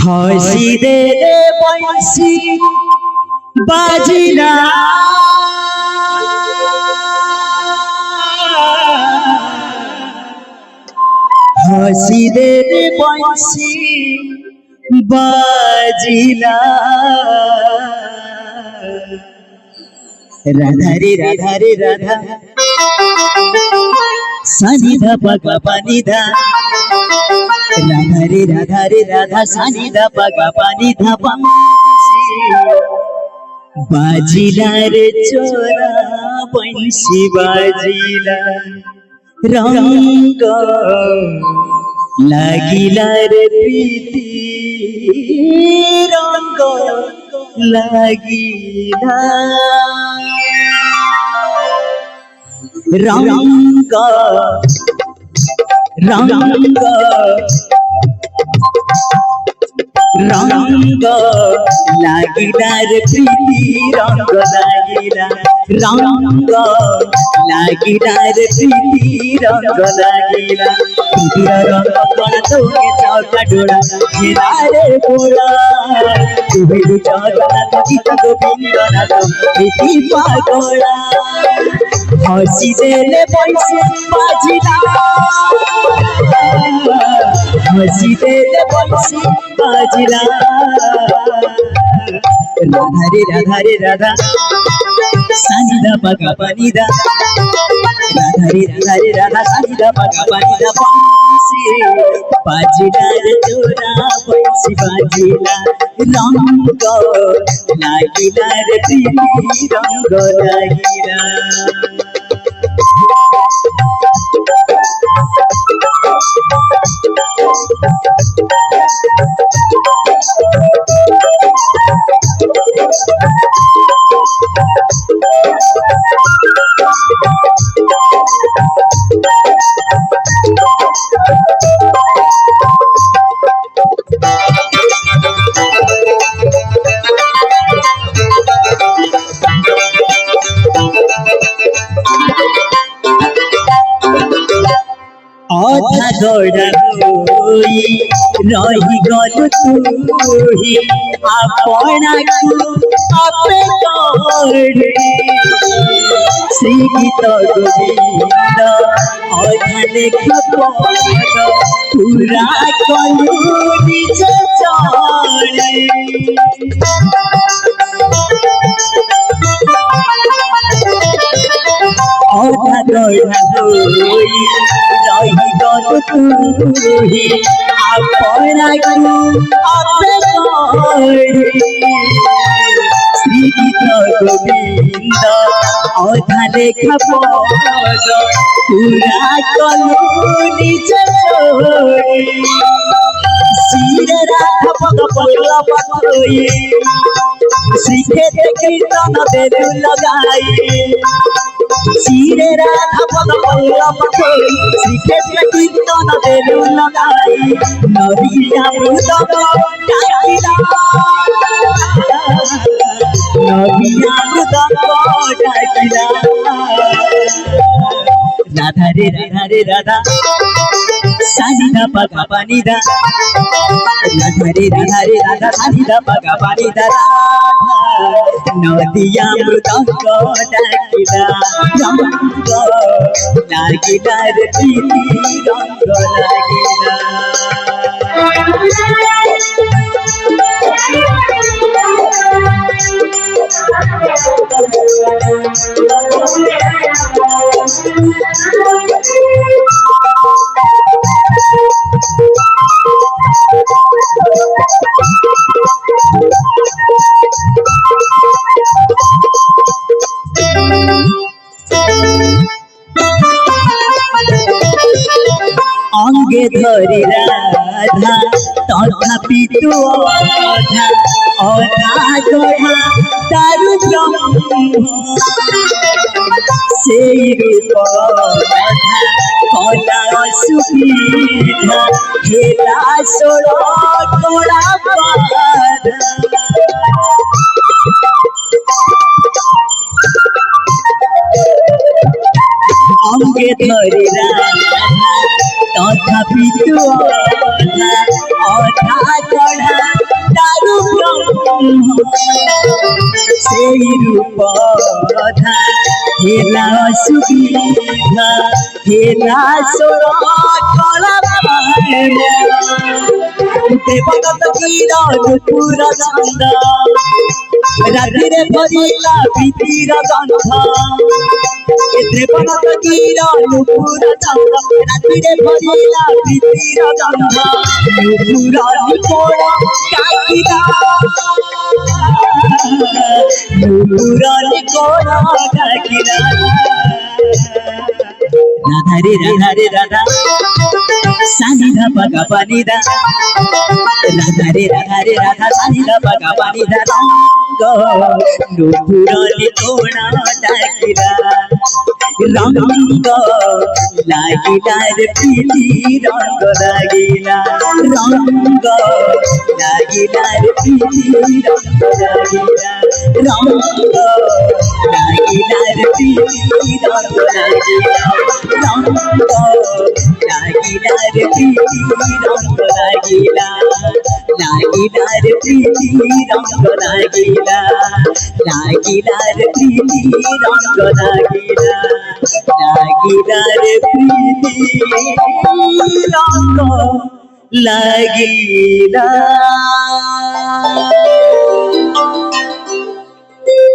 हसी दे रे बंसी बाजिला हसी दे रे बंसी बाजिला राधा रे राधा रे राधा सानी धा पगा पानी धा राधा रे राधा सानी धा पगा पानी धा बाजिला रे चोरा बंसी बाजिला रंग लागिला रे प्रीति रंग लागिला रंग रंग रंग लागिला रे प्रीति रंग लागिला रंग लागिला रे प्रीति रंग लागिला प्रीतिर रंग कण तोके चौका डोळा हेरा रे बोला तुझे चौका तो गीत गोविंद नाथ प्रीति पागला हसी देले पैसे बाजिला हसी देले पैसे बाजिला राधा रे राधा सानी धा पगा पानी धा राधा रे राधा सानी धा पगा पानी धा बंसी बाजिला रे चोरा बंसी बाजिला रंग लागिला रे प्रीति रंग लागिला आधा गोड़ा होई रही गलु तुही आपना आपे गढ़े श्री गीत गोविंद आधा लेखा पद पूरा कलु निज चढ़े आधा गोड़ा होई रही गलु तुही आपना आपे गढ़े श्री गीत गोविंद आधा लेखा पद पूरा कलु निज चढ़े सिरे राधा पग पगला पगोई श्री खेत कीर्तन बेलु लगाई सिरे राधा पग पगला पगोई श्री खेत कीर्तन बेलु लगाई नदिया मृदंग डाकिला नदिया मृदंग डाकिला राधा रे राधा सानी धा पगा पानी धा राधा रे राधा सानी धा पगा पानी धा नदिया मृदंग डाकिला रंग लागिला रे प्रीति रंग लागिला अंगे धरी राधा तथापि तू अधा अधा गढ़ा तारु ब्रह्म से रूप कला सुविधा हेला सोड़ तोड़ा पारा अंग তোকে ধরে রাধা তথাপি তু অধা গঢ়া তারু ব্রহ্ম সেই রূপ অধা হেলা সুবিধা হেলা সোর কলা দেবদত্ত কীর নুপুর ছন্দ রাধিরে ভরিলা প্রীতির গন্ধ দেবদত্ত কীর নুপুর ছন্দ রাধিরে ভরিলা প্রীতির গন্ধ নুপুর নিকোণ কাকিরা নুপুর নিকোণ কাকিরা রাধা রে রাধা রে রাধা সানি ধা পগা পানি দা রাধা রে রাধা সানি ধা পগা পানি দা রঙ্গ নুপুরনি কোণা ডাকিরা রঙ্গ লাগিলা রে প্রীতি রঙ্গ লাগিলা রঙ্গ লাগিলা রে প্রীতি রঙ্গ লাগিলা রঙ্গ লাগিলা রে প্রীতি রঙ্গ লাগিলা রঙ্গ লাগিলা রে প্রীতি রঙ্গ লাগিলা লাগিলা রে প্রীতি রঙ্গ লাগিলা লাগিলা রে প্রীতি রঙ্গ লাগিলা লাগিলা রে প্রীতি রঙ্গ লাগিলা।